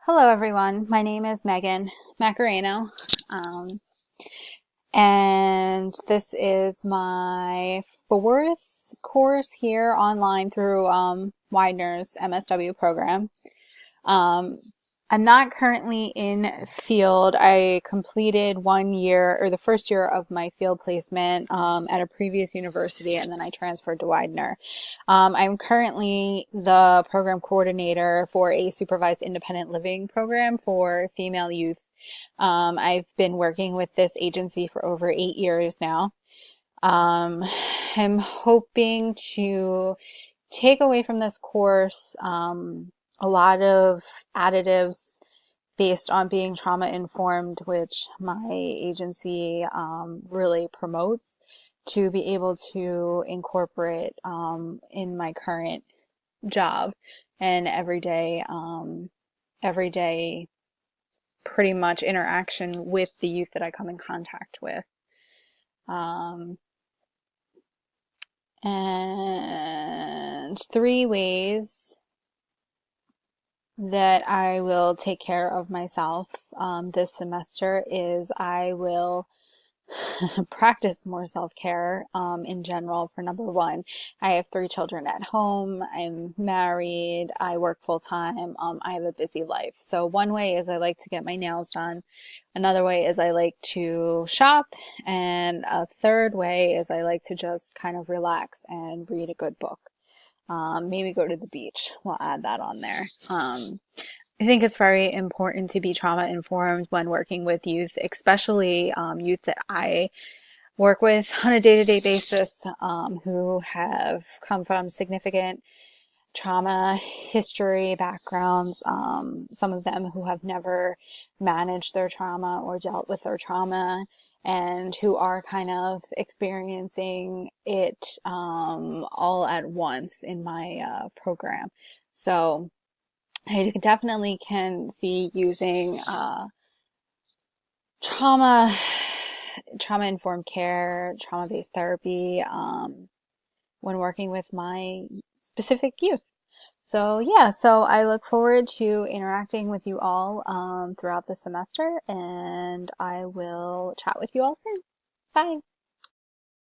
Hello, everyone. My name is Megan Macareno, um, and this is my fourth course here online through Widener's MSW program. Um, I'm not currently in field. I completed 1 year or the first year of my field placement at a previous university, and then I transferred to Widener. I'm currently the program coordinator for a supervised independent living program for female youth. I've been working with this agency for over 8 years now. Um, I'm hoping to take away from this course a lot of additives based on being trauma informed, which my agency really promotes, to be able to incorporate in my current job and everyday pretty much interaction with the youth that I come in contact with. Um, and three ways that I will take care of myself this semester is I will practice more self-care in general. For number one, I have three children at home. I'm married. I work full time. I have a busy life. So one way is I like to get my nails done. Another way is I like to shop. And a third way is I like to just kind of relax and read a good book. Maybe go to the beach. We'll add that on there. I think it's very important to be trauma informed when working with youth, especially youth that I work with on a day-to-day basis who have come from significant trauma history backgrounds, some of them who have never managed their trauma or dealt with their trauma, and who are kind of experiencing it all at once in my program. So I definitely can see using trauma trauma informed care, trauma based therapy when working with my specific youth. So yeah, so I look forward to interacting with you all throughout the semester, and I will chat with you all soon. Bye.